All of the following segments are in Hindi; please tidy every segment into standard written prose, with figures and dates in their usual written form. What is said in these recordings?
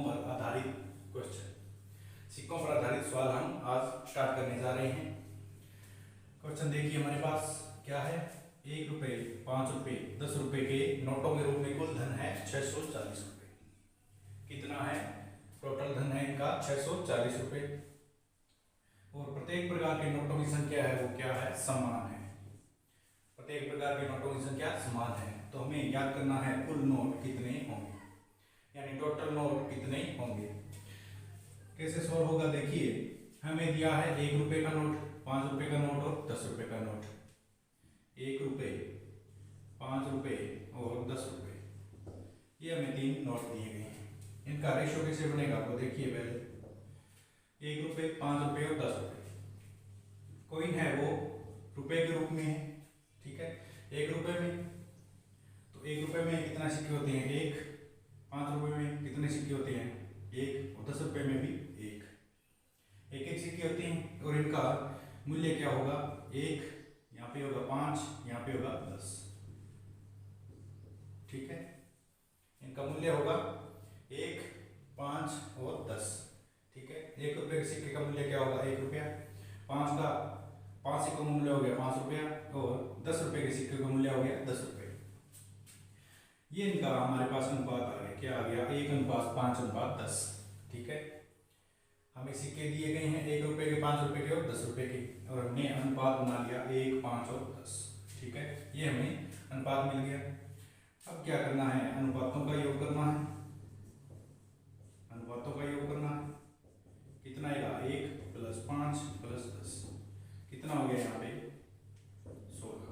पर आधारित क्वेश्चन, सिक्कों पर आधारित सवाल हम आज स्टार्ट करने जा रहे हैं। क्वेश्चन देखिए हमारे पास क्या है। 1 रुपये, 5 रुपये, 10 रुपये के नोटों के रूप में कुल धन है 640 रुपये। कितना है? टोटल धन है इनका 640 रुपये। और प्रत्येक प्रकार के नोटों की संख्या है वो क्या है? समान है। प्रत्येक प्रकार के नोटों की संख्या समान है, तो हमें याद करना है कुल नोट कितने होंगे, यानी टोटल नोट कितने होंगे। कैसे सॉल्व होगा? देखिए हमें दिया है 1 रुपये का नोट, 5 रुपये का नोट और 10 रुपये का नोट। 1 रुपये, 5 रुपये और 10 रुपये, ये हमें 3 नोट दिए गए हैं। इनका रेशो कैसे बनेगा तो देखिए पहले 1 रुपये, 5 रुपये और 10 रुपये। कॉइन है वो रुपये के रूप में है, ठीक है। 1 रुपये में, तो 1 रुपये में कितना सिक्के होते हैं? 1। 5 रुपये में कितने सिक्के होते हैं? 1। और 10 रुपये में भी 1। एक सिक्के होते हैं और इनका मूल्य क्या होगा? 1, यहाँ पे होगा 5, यहाँ पे होगा 10, ठीक है। इनका मूल्य होगा 1, 5 और 10, ठीक है। 1 रुपये के सिक्के का मूल्य क्या होगा? 1 रुपया। 5 सिक्कों का मूल्य हो गया 5 रुपया और 10 रुपये के सिक्के का मूल्य हो गया 10 रुपये। ये इनका हमारे पास अनुपात आ गया, क्या आ गया? 1:5:10, ठीक है। हमें सिक्के दिए गए हैं 1 रुपये के, 5 रुपये के और 10 रुपये के, और हमने अनुपात बना लिया 1, 5 और 10, ठीक है। ये हमें अनुपात मिल गया। अब क्या करना है? अनुपातों का योग करना है। अनुपातों का योग करना है। कितना आएगा? 1 + 5 + 10, कितना हो गया यहाँ पे? 16।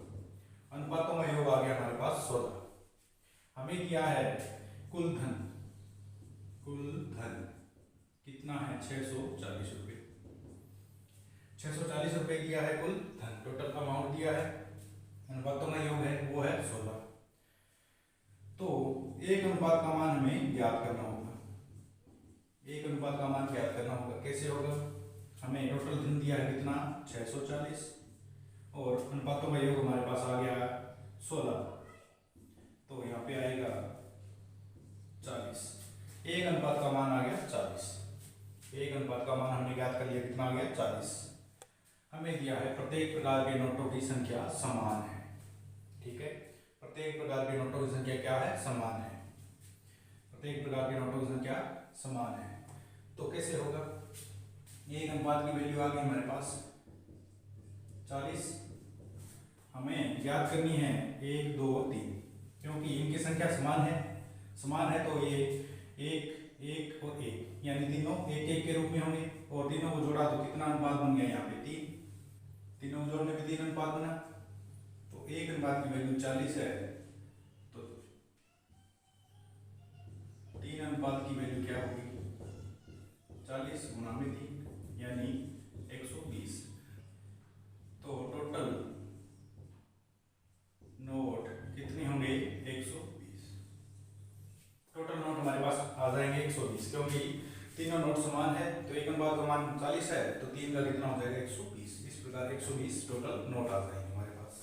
अनुपातों का योग आ गया हमारे पास 16। हमें दिया है कुल धन। कुल धन कितना है? 640 रुपये। 640 रुपये दिया है कुल धन, टोटल अमाउंट दिया है। अनुपातों का योग है वो है 16। तो एक अनुपात का मान हमें ज्ञात करना होगा। एक अनुपात का मान ज्ञात करना होगा। कैसे होगा? हमें टोटल धन दिया है कितना? 640, और अनुपातों का योग हमारे पास आ गया 16, तो यहाँ पे आएगा 40। एक अनुपात का मान आ गया 40। एक अनुपात का मान हमने ज्ञात कर लिया, कितना आ गया? 40। हमें दिया है प्रत्येक प्रकार के नोटों की संख्या समान है, ठीक है। प्रत्येक प्रकार के नोटों की संख्या क्या है? समान है। प्रत्येक प्रकार के नोटों की संख्या समान है, तो कैसे होगा? एक अनुपात की वैल्यू आ गई हमारे पास 40। हमें ज्ञात करनी है 1, 2, 3, क्योंकि इनकी संख्या समान है। समान है तो ये 1, 1 और 1, यानी तीनों 1, 1 के रूप में होंगे, और तीनों को जोड़ा तो कितना अनुपात बन गया? यहाँ पे 3। तीनों को जोड़ने पे 3 अनुपात बना, तो एक अनुपात की वैल्यू 40 है, तो 3 अनुपात की वैल्यू क्या होगी? 40 × 3 यानी 120। तो टोटल नोट कितने होंगे? 120। टोटल नोट हमारे पास आ जाएंगे 120, क्योंकि तीनों नोट समान है, तो एक अनुपात का मान 40 है, तो 3 का कितना हो जाएगा? 120। इस प्रकार 120 टोटल नोट आ जाएंगे हमारे पास।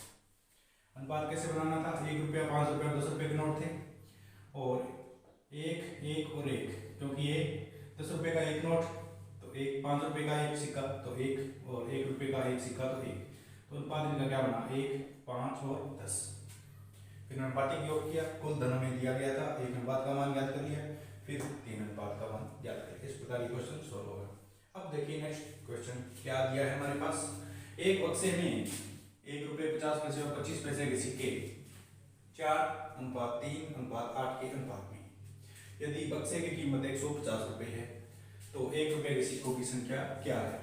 अनुपात कैसे बनाना था? 1 रुपया, 5 रुपया और 10 रुपये के नोट थे, और 1, 1 और 1, क्योंकि ये 10 रुपये का एक नोट, तो 5 रुपये का एक सिक्का तो 1, और 1 रुपये का एक सिक्का तो 1, तो अनुपात इनका क्या बना? 1, 5 और 10। फिर अनुपातिक योग किया, कुल धन हमें दिया गया था, एक अनुपात का मान ज्ञात कर लिया, फिर 3 अनुपात का मान ज्ञात कर लिया। इस प्रकार ये क्वेश्चन सॉल्व होगा। अब देखिए नेक्स्ट क्वेश्चन क्या दिया है हमारे पास। एक बक्से में 1 रुपये 50 पैसे और 25 पैसे के सिक्के 4:3:8 के अनुपात में। यदि बक्से की कीमत 150 रुपये है, तो 1 रुपये के सिक्कों की संख्या क्या है?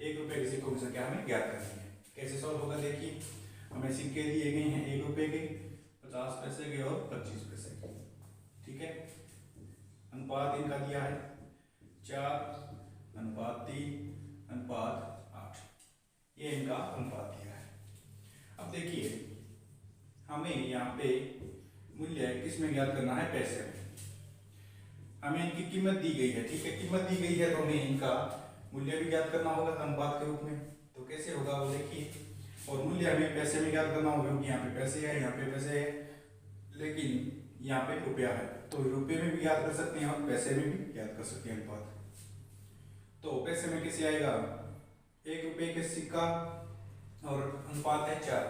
1 रुपये के सिक्कों की संख्या हमें ज्ञात करनी है। कैसे सॉल्व होगा? देखिए हमें सिक्के दिए गए हैं 1 रुपये के, 50 पैसे के और 25 पैसे के, ठीक है। अनुपात इनका दिया है 4:3:8, ये इनका अनुपात दिया है। अब देखिए हमें यहाँ पे मूल्य किस में ज्ञात करना है? पैसे में। हमें इनकी कीमत दी गई है, ठीक है। कीमत दी गई है तो हमें इनका मूल्य भी ज्ञात करना होगा अनुपात के रूप में। तो कैसे होगा वो देखिए, और मूल्य हमें पैसे में ज्ञात करना होगा, क्योंकि यहाँ पे पैसे है, यहाँ पे पैसे है, लेकिन यहाँ पे रुपया है, तो रुपये में भी याद कर सकते हैं और पैसे में भी याद कर सकते हैं अनुपात। तो पैसे में कैसे आएगा, 1 रुपये के सिक्का और अनुपात है 4,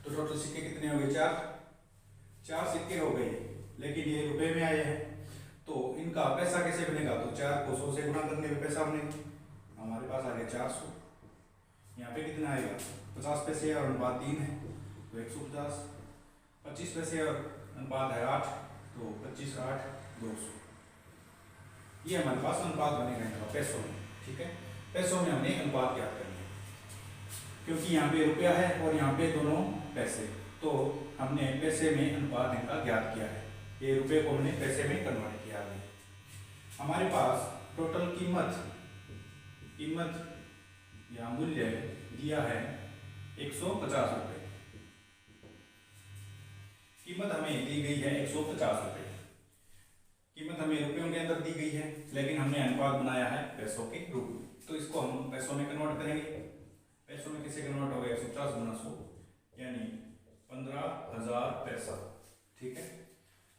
तो टोटल सिक्के कितने हो गए, 4 सिक्के हो गए, लेकिन ये रुपये में आए हैं। तो इनका पैसा कैसे बनेगा, तो 4 को 100 से गुणा करने पे पैसा बनेगा, हमारे पास आ गया 400। यहाँ पे कितना आएगा, 50 पैसे और अनुपात 3 है तो 150, 25 पैसे और अनुपात है 8 तो 25 8 200। ये हमारे पास अनुपात बनेगा इनका पैसों में। ठीक है, पैसों में हमने अनुपात ज्ञात करनी है, क्योंकि यहाँ पे रुपया है और यहाँ पे दोनों पैसे, तो हमने पैसे में अनुपात इनका ज्ञात किया है। ये रुपये को हमने पैसे में कन्वर्ट किया है। हमारे पास टोटल कीमत या मूल्य दिया है 150 रुपये। कीमत हमें दी गई है 150 रुपये। कीमत हमें रुपयों के अंदर दी गई है, लेकिन हमने अनुपात बनाया है पैसों के रूप में, तो इसको हम पैसों में कन्वर्ट करेंगे। पैसों में कैसे कन्वर्ट होगा, 150 गुना 100 यानी 15,000 पैसा। ठीक है,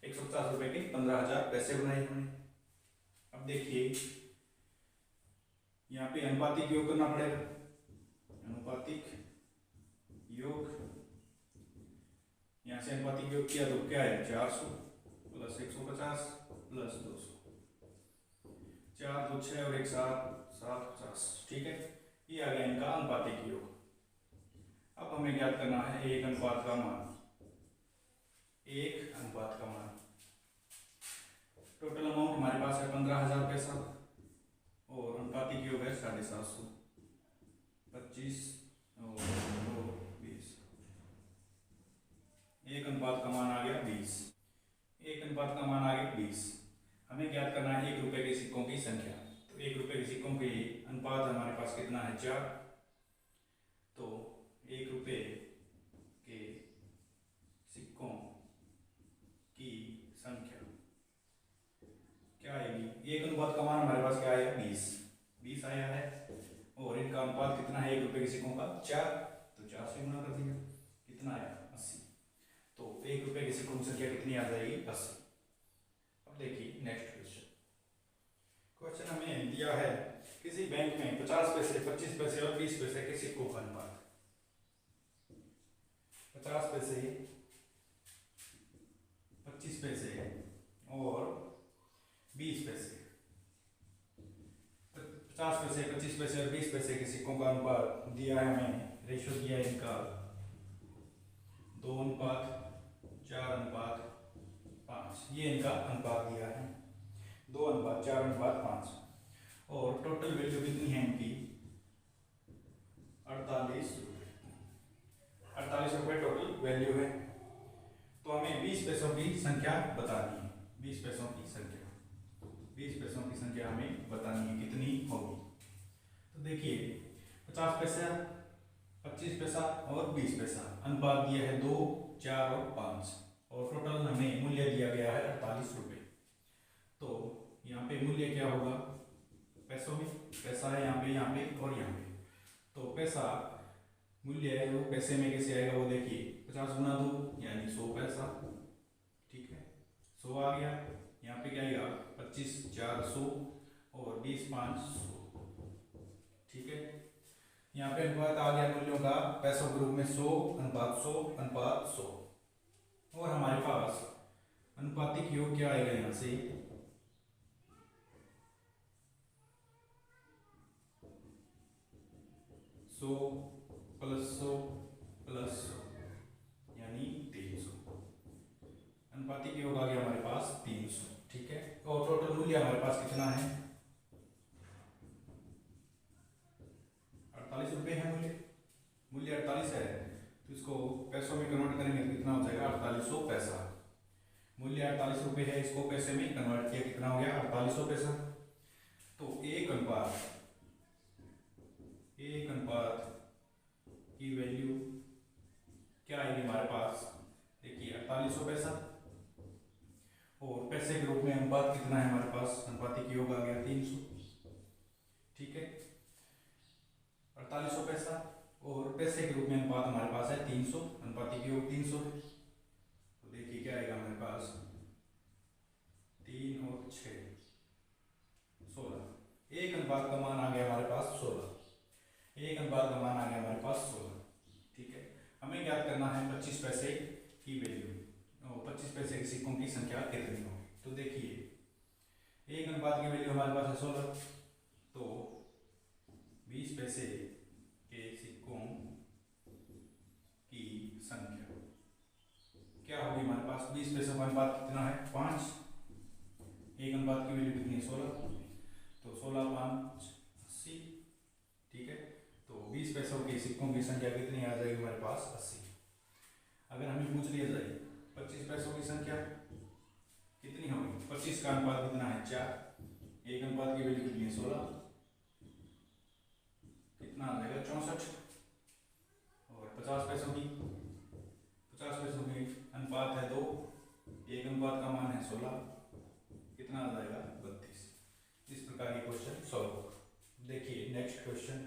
150 रुपये के 15,000 पैसे बनाए हमने। अब देखिए यहाँ पे अनुपातिक योग करना पड़ेगा। अनुपातिक योग, यहाँ से अनुपातिक योग किया तो क्या है, 400 प्लस 150 प्लस 200, 4 2 6 और 1 7 7 50। ठीक है, ये आ गया इनका अनुपातिक योग। अब हमें ज्ञात करना है एक अनुपात का मान। एक अनुपात का मान, टोटल अमाउंट हमारे पास है 15,000 पैसा और अनुपातिक योग है 750, 25 और 2 20। एक अनुपात का मान आ गया 20। एक अनुपात का मान आ गया 20। हमें ज्ञात करना है 1 रुपये के सिक्कों की संख्या। तो 1 रुपये के सिक्कों के अनुपात हमारे पास कितना है, 4। तो 1 रुपये के सिक्कों की संख्या क्या आएगी, एक अनुपात का मान हमारे पास क्या आया, 20 आया है, और इनका अनुपात कितना है 1 रुपये के सिक्कों का, 4, तो 4 से गुना कर दिया, कितना आया, 80। तो 1 रुपये के सिक्कों की संख्या कितनी आ जाएगी, 80। अब देखिए नेक्स्ट क्वेश्चन हमें दिया है किसी बैंक में 50 पैसे, 25 पैसे और 20 पैसे के सिक्कों का अनुपात। 50 पैसे, 25 पैसे और 20 पैसे। 50 पैसे, 25 पैसे और 20 पैसे के सिक्कों का अनुपात दिया है हमें, रेशियो दिया है इनका 2:4:5। ये इनका अनुपात दिया है 2:4:5। और टोटल वैल्यू कितनी है इनकी, 48 रुपये। 48 रुपये टोटल वैल्यू है। तो हमें 20 पैसों की संख्या बतानी है। 20 पैसों की संख्या, 20 पैसों की संख्या हमें बतानी है कितनी होगी। तो देखिए 50 पैसा, 25 पैसा और 20 पैसा, अनुपात दिया है 2, 4 और 5, और टोटल हमें मूल्य दिया गया है 48 रुपये। तो यहाँ पे मूल्य क्या होगा, पैसों में पैसा है यहाँ पे और यहाँ पे। तो पैसा मूल्य है वो पैसे में कैसे आएगा, वो देखिए 50 गुना 2 यानी 100 पैसा। ठीक है, 100 आ गया। यहाँ पे क्या आएगा, 25 4 100 और 20 5 100। ठीक है, यहाँ पे अनुपात आ गया मूल्यों का पैसों के रूप में 100 अनुपात 100 अनुपात 100। और हमारे पास अनुपातिक योग क्या आएगा, यहाँ से 100 प्लस 100 प्लस 100 यानी 300। अनुपातिक योग आ गया हमारे पास 300। ठीक है, और टोटल मूल्य हमारे पास कितना है, 48 रुपये है। मूल्य 48 है, तो इसको पैसों में कन्वर्ट करेंगे तो कितना हो जाएगा, 4800 पैसा। मूल्य 48 रुपये है, इसको पैसे में कन्वर्ट किया कितना हो गया, 4800 पैसा। तो एक अनुपात की वैल्यू क्या आएगी हमारे पास, देखिए 4800 पैसा, और पैसे के रूप में अनुपात कितना है हमारे पास, अनुपातिक योग आ गया 300। ठीक है, 4800 पैसा और पैसे के रूप में अनुपात हमारे पास है 300, अनुपातिक योग 300 है। तो देखिए क्या आएगा हमारे पास, संख्या कितनी होगी। तो देखिए एक अनुपात की वैल्यू हमारे पास है 16, तो 20 पैसे के सिक्कों की संख्या क्या होगी हमारे पास। 20 पैसों का अनुपात कितना है 5, एक अनुपात की वैल्यू कितनी है 16, तो 16 5 80, ठीक है। तो 20 पैसों के सिक्कों की संख्या कितनी आ जाएगी हमारे पास 80। अगर हमें पूछ लिया जाए 25 पैसों की संख्या कितनी होगी, 25 का अनुपात कितना है 4, एक अनुपात की वैल्यू कितनी है 16, कितना आ जाएगा 64। और 50 पैसों की अनुपात है 2, एक अनुपात का मान है 16, कितना आ जाएगा 32। इस प्रकार के क्वेश्चन सॉल्व होगा। देखिए नेक्स्ट क्वेश्चन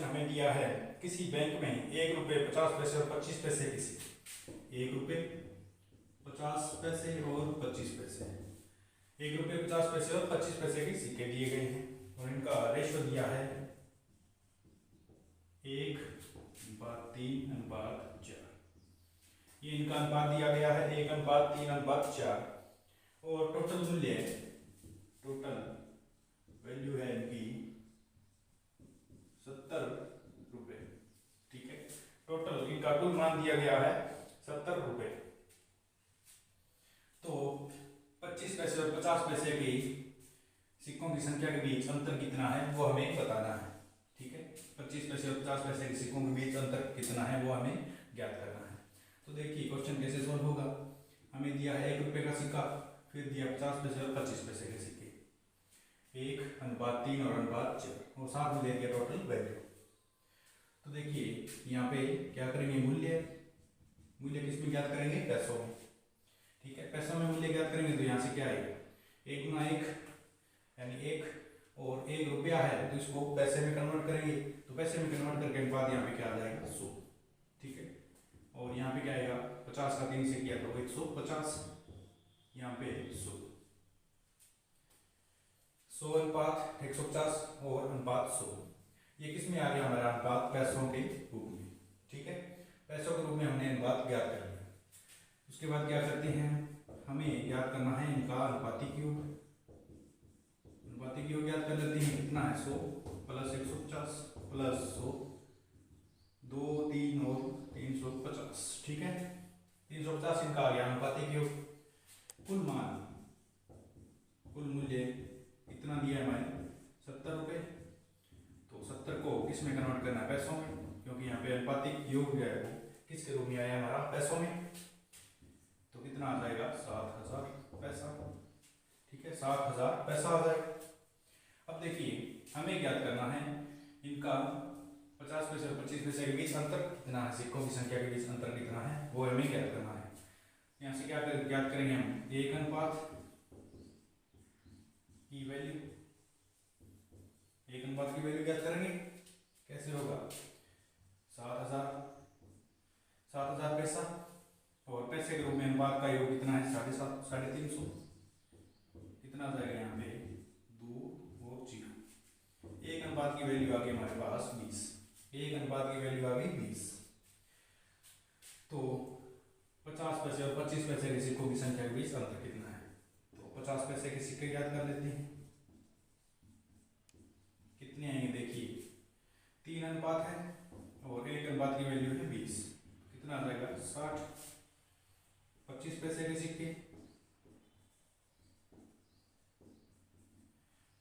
हमें दिया है किसी बैंक में 1 रुपये 50 पैसे और 25 पैसे की सिक्के, 1 रुपये 50 पैसे और 25 पैसे, 1 रुपये 50 पैसे और 25 पैसे के सिक्के दिए गए हैं और इनका रेशो दिया है 1:3:4। ये इनका अनुपात दिया गया है 1:3:4 और टोटल वैल्यू है इनकी 70 रुपये, ठीक है। टोटल इनका कुल मान दिया गया है 70 रुपये। तो 25 पैसे और 50 पैसे की सिक्कों की संख्या के बीच अंतर कितना है वो हमें बताना है, ठीक है। 25 पैसे और 50 पैसे के सिक्कों के बीच अंतर कितना है वो हमें ज्ञात करना है। तो देखिए क्वेश्चन कैसे सोल्व होगा। हमें दिया है 1 रुपये का सिक्का, फिर दिया 50 पैसे और 25 पैसे के सिक्के, 1:3 और 1:4 और साथ में दे दिया टोटल वैल्यू। तो देखिए यहाँ पे क्या करेंगे, मूल्य किस में ज्ञात करेंगे, पैसों में, ठीक है। पैसों में मूल्य ज्ञात करेंगे तो यहाँ से क्या आएगा 1 × 1 यानी 1, और 1 रुपया है तो इसको पैसे में कन्वर्ट करेंगे, तो पैसे में कन्वर्ट करके अनुपात यहाँ पे क्या आ जाएगा 100, ठीक है। और यहाँ पे क्या आएगा 50 का 3 से किया तो 150, यहाँ पे 100 अनुपात 150 और अनुपात 100। ये किस में आ गया हमारा अनुपात, पैसों के रूप में, ठीक है। पैसों के रूप में हमने अनुपात ज्ञात कर लिया। उसके बाद क्या करते हैं, हमें ज्ञात करना है इनका अनुपातिक योग ज्ञात कर लेते हैं। कितना है 100 + 150 + 100, 2 3 और 350, ठीक है। 350 इनका आ गया अनुपातिक योग। कुल मूल्य कितना दिया है हमारे 70 रुपये। तो 70 को किस में कन्वर्ट करना है, पैसों में, क्योंकि यहाँ पे अनुपातिक योग जो है वो किसके रूप में आया हमारा, पैसों में। तो कितना आ जाएगा 7000 पैसा, ठीक है, 7000 पैसा आ जाएगा। अब देखिए हमें ज्ञात करना है इनका 50 पैसे और 25 पैसे के बीच अंतर कितना है, सिक्कों की संख्या के बीच अंतर कितना है वो हमें ज्ञात करना है। यहाँ से क्या ज्ञात करेंगे हम, 1 अनुपात की वैल्यू, 1 अनुपात की वैल्यू ज्ञात करेंगे। कैसे होगा 7000 पैसा और पैसे के रूप में अनुपात का योग कितना है 750, 350, कितना आ जाएगा यहाँ पे 2 और 0। 1 अनुपात की वैल्यू आ गई हमारे पास 20, 1 अनुपात की वैल्यू आ गई 20। तो 50 पैसे और 25 पैसे के सिक्कों की संख्या के बीच अंतर कितना है, तो 50 पैसे के सिक्के याद कर लेते हैं। कितने आएंगे, देखिए 3 अनुपात है और 1 अनुपात की वैल्यू है 20, कितना आ जाएगा 60। 25 पैसे के सिक्के,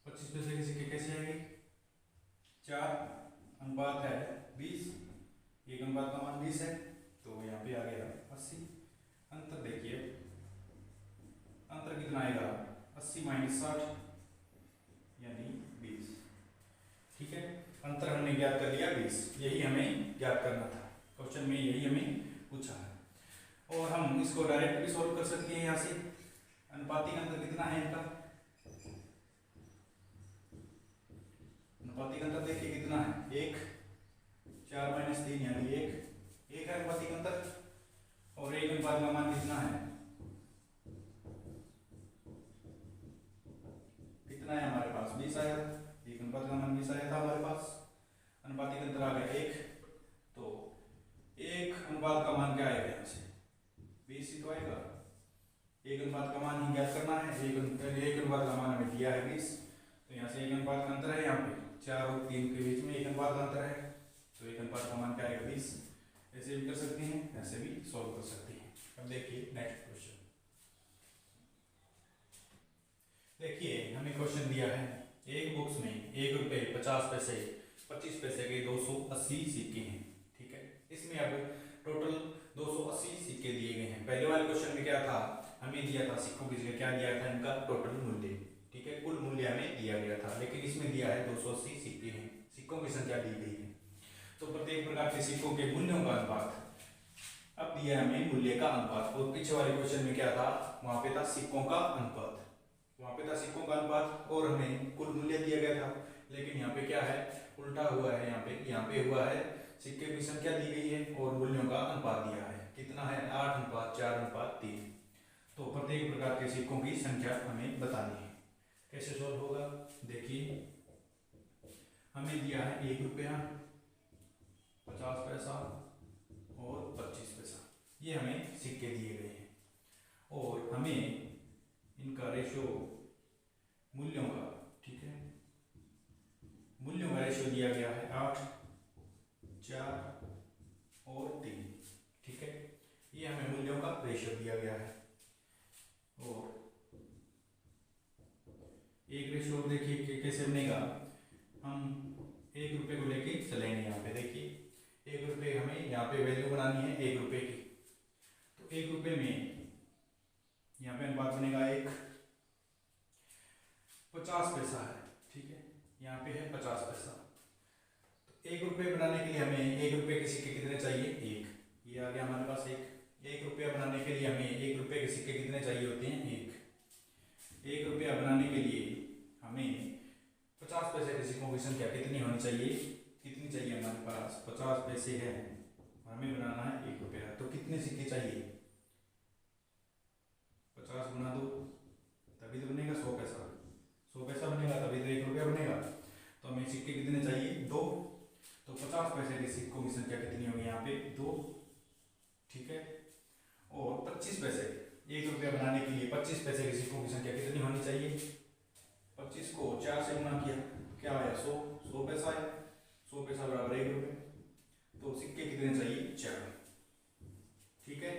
25 पैसे के सिक्के कैसे आएंगे, 4 अनुपात है 20, 1 अनुपात का मान 20 है, तो यहाँ पे आ गया 80। अंतर देखिए, अंतर कितना आएगा 80 - 60 यानी 20, ठीक है। अंतर हमने ज्ञात कर लिया 20, यही हमें ज्ञात करना था, क्वेश्चन में यही हमें पूछा है। और हम इसको डायरेक्ट भी सॉल्व कर सकते हैं। यहाँ से अनुपातिक अंतर कितना है इनका, अनुपातिक अंतर देखिए कितना है 1, 4 - 3 यानी 1 है अनुपातिक अंतर, और 1 अनुपात का मान कितना है, कितना है हमारे पास 20 आया, 1 अनुपात का मान 20 आया था हमारे पास। अनुपातिक अंतर आ गया 1, तो 1 अनुपात का मान क्या आएगा यहाँ से 20 ही तो आएगा, है, एक अनुपात का मान हमें दिया है 20, तो यहाँ से एक अनुपात का अंतर है, यहाँ पे 4 और 3 के बीच में एक अनुपात का अंतर है, तो एक अनुपात का मान क्या आएगा 20। ऐसे भी कर सकते हैं, ऐसे भी सॉल्व कर सकते हैं। अब देखिए नेक्स्ट क्वेश्चन। देखिए हमें क्वेश्चन दिया है, एक बुक्स में 1 रुपये 50 पैसे 25 पैसे के 280 सिक्के हैं, ठीक है। इसमें अब टोटल 280 सिक्के दिए गए हैं। पहले वाले क्वेश्चन में क्या था, हमें दिया था सिक्कों की जगह क्या दिया था, इनका टोटल मूल्य, ठीक है, कुल मूल्य हमें दिया गया था। लेकिन इसमें दिया है 280 सिक्के हैं, सिक्कों की संख्या दी गई है, तो प्रत्येक प्रकार के सिक्कों के मूल्यों का अनुपात। अब दिया है हमें मूल्य का अनुपात, और पीछे वाले क्वेश्चन में क्या था, वहां पे था सिक्कों का अनुपात, वहां पे था सिक्कों का अनुपात और हमें कुल मूल्य दिया गया था। लेकिन यहाँ पे क्या है, उल्टा हुआ है, यहाँ पे हुआ है सिक्के की संख्या दी गई है और मूल्यों का अनुपात दिया है, कितना है 8:4:3। तो प्रत्येक प्रकार के सिक्कों की संख्या हमें बतानी है। कैसे सॉल्व होगा, देखिए हमें दिया है 1 रुपया 50 पैसा और 25 पैसा, ये हमें सिक्के दिए गए हैं, और हमें इनका रेशो मूल्यों का, ठीक है, मूल्यों का रेशो दिया गया है 8, 4 और 3, ठीक है, ये हमें मूल्यों का रेशो दिया गया है। और एक रेशो देखिए कि कैसे बनेगा, हम 1 रुपये को लेके चलेंगे। यहाँ पे देखिए 1 रुपये हमें यहाँ पे वैल्यू बनानी है 1 रुपये की, तो 1 रुपये में यहाँ पे अनुपात बनेगा 1, 50 पैसा है, ठीक है, यहाँ पे है 50 पैसा। तो 1 रुपये बनाने के लिए हमें 1 रुपये के सिक्के कितने चाहिए, 1, ये आ गया हमारे पास 1 रुपया बनाने के लिए हमें 1 रुपये के सिक्के कितने चाहिए होते हैं, 1 रुपया बनाने के लिए हमें 50 पैसे के सिक्कों की संख्या कितनी होनी चाहिए, कितनी चाहिए हमारे पास 50 पैसे है, हमें बनाना है 1 रुपया, तो कितने सिक्के चाहिए, 50 गुना 2 तभी तो बनेगा 100 पैसा, 100 पैसा बनेगा तभी तो 1 रुपया बनेगा। तो हमें सिक्के कितने चाहिए, 2, तो 50 पैसे के सिक्कों की संख्या कितनी होगी यहाँ पे 2, ठीक है। और 25 पैसे, 1 रुपया बनाने के लिए 25 पैसे के सिक्कों की संख्या कितनी होनी चाहिए, 25 को 4 से गुणा किया क्या आया 100, 100 पैसा है, 100 पैसा बराबर 1 रुपये, तो सिक्के कितने चाहिए 4, ठीक है।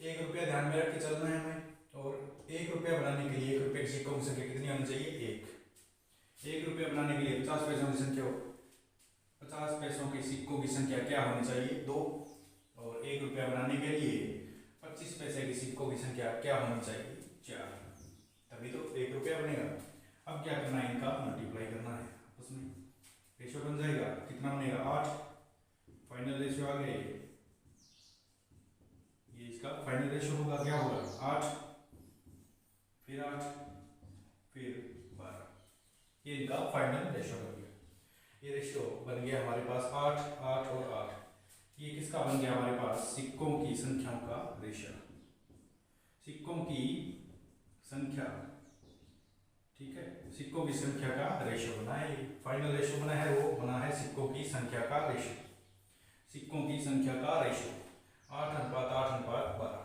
1 रुपया ध्यान में रख के चलना है हमें, और 1 रुपया बनाने के लिए 1 रुपये के सिक्कों की संख्या कितनी होनी चाहिए 1 रुपया बनाने के लिए 50 पैसों की संख्या, 50 पैसों के सिक्कों की संख्या क्या होनी चाहिए 2, और 1 रुपया बनाने के लिए 25 पैसे के सिक्कों की संख्या क्या होनी चाहिए 4, तभी तो 1 रुपया बनेगा। अब क्या करना है, इनका मल्टीप्लाई करना है आपस में, रेशो बन जाएगा, कितना बनेगा 8, फाइनल रेशो आ गया, ये इसका फाइनल रेशो होगा, क्या होगा 8 फिर 8 फिर 12, ये इनका फाइनल रेशो बन गया। ये रेशो बन गया हमारे पास 8, 8 और 8, ये किसका बन गया हमारे पास, सिक्कों की संख्याओं का रेशो, सिक्कों की संख्या, ठीक है, सिक्कों की संख्या का रेशो बना है, फाइनल रेशो बना है, वो बना है सिक्कों की संख्या का रेशो, सिक्कों की संख्या का रेशो 8:8:12।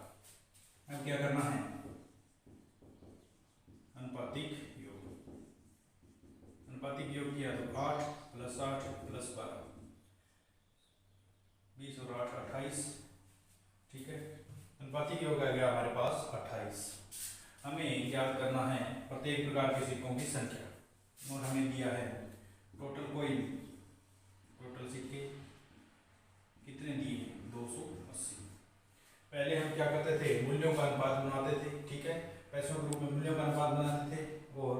अब क्या करना है, अनुपातिक योग, अनुपातिक योग किया तो 8 + 8 + 12, 20 और 8 28, ठीक है, अनुपातिक योग आ गया हमारे पास 28। हमें ज्ञात करना है प्रत्येक प्रकार के सिक्कों की संख्या, और हमें दिया है टोटल कॉइन, टोटल सिक्के कितने दिए हैं 280। पहले हम क्या करते थे, मूल्यों का अनुपात बनाते थे, ठीक है, पैसों के रूप में मूल्यों का अनुपात बनाते थे, और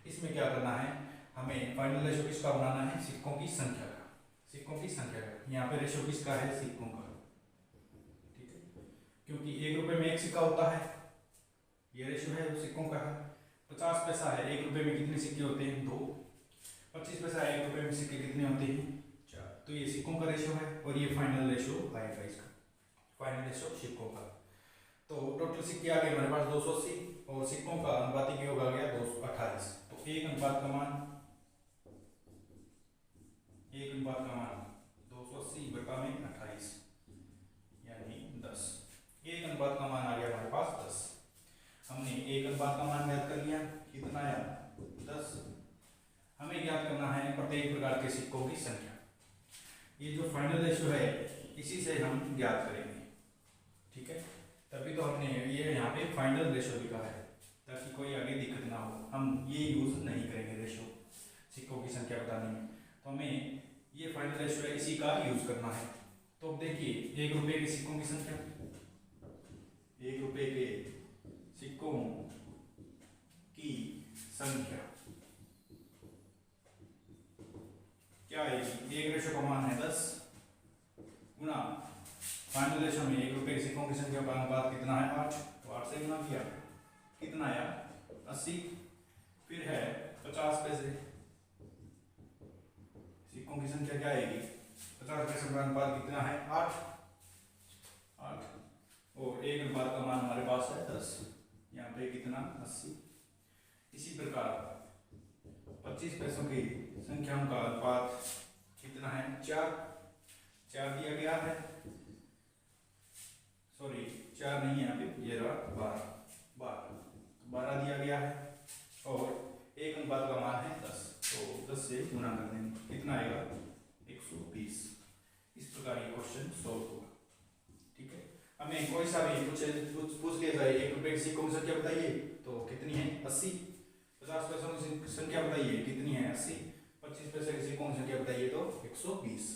इसमें क्या करना है, हमें फाइनल रेशो किसका बनाना है, सिक्कों की संख्या का, सिक्कों की संख्या का। यहाँ पे रेशो किसका है, सिक्कों का, ठीक है, क्योंकि 1 रुपये में 1 सिक्का होता है, ये रेशो है वो सिक्कों का है। 50 पैसा है, 1 रुपये में कितने सिक्के होते हैं 2, 25 पैसा है, 1 रुपये में सिक्के कितने होते हैं 4, तो ये सिक्कों का रेशो है, और ये फाइनल रेशो आएगा इसका, फाइनल रेशो सिक्कों का। तो टोटल सिक्के आ गए हमारे पास 280, और सिक्कों का अनुपातिक योग आ गया 228। तो 1 अनुपात का मान 280/28 यानी 10, 1 अनुपात का मान आ गया हमारे पास 10। अनुपात का मान ज्ञात कर लिया, कितना आया 10। हमें ज्ञात करना है प्रत्येक प्रकार के सिक्कों की संख्या। ये जो फाइनल रेशियो है इसी से हम ज्ञात करेंगे, ठीक है। तभी तो हमने ये यहाँ पे फाइनल रेशियो लिखा है ताकि कोई आगे दिक्कत ना हो। हम ये यूज नहीं करेंगे रेशियो सिक्कों की संख्या बताने में, तो हमें ये फाइनल रेशियो है इसी का यूज करना है। तो अब देखिए 1 रुपये के सिक्कों की संख्या, 1 रुपये के सिक्कों की संख्या क्या आएगी, 1 रेशियो का मान है 10 गुना फाइनल रेशियो में 1 रुपये के सिक्कों की संख्या का अनुपात कितना है 8, तो 8 से गुना किया कितना आया 80। फिर है 50 पैसे, सिक्कों की संख्या क्या आएगी 50 पैसे का अनुपात कितना है 8 और 1 अनुपात का मान हमारे पास है 10, यहाँ पे कितना 80। इसी प्रकार 25 पैसों की संख्याओं का अनुपात कितना है 4 दिया गया है, सॉरी 4 नहीं है यहाँ पे, ये रहा 12 दिया गया है और 1 अनुपात का मान है 10, तो 10 से गुना कर देंगे कितना आएगा 120। इस प्रकार ये क्वेश्चन सॉल्व होगा, ठीक है। हमें कोई सा भी पूछ लिया जाए 1 रुपये की सिक्कों की संख्या बताइए तो कितनी है 80, 50 पैसों की संख्या बताइए कितनी है 80, 25 पैसे की सिक्कों की संख्या बताइए तो 120।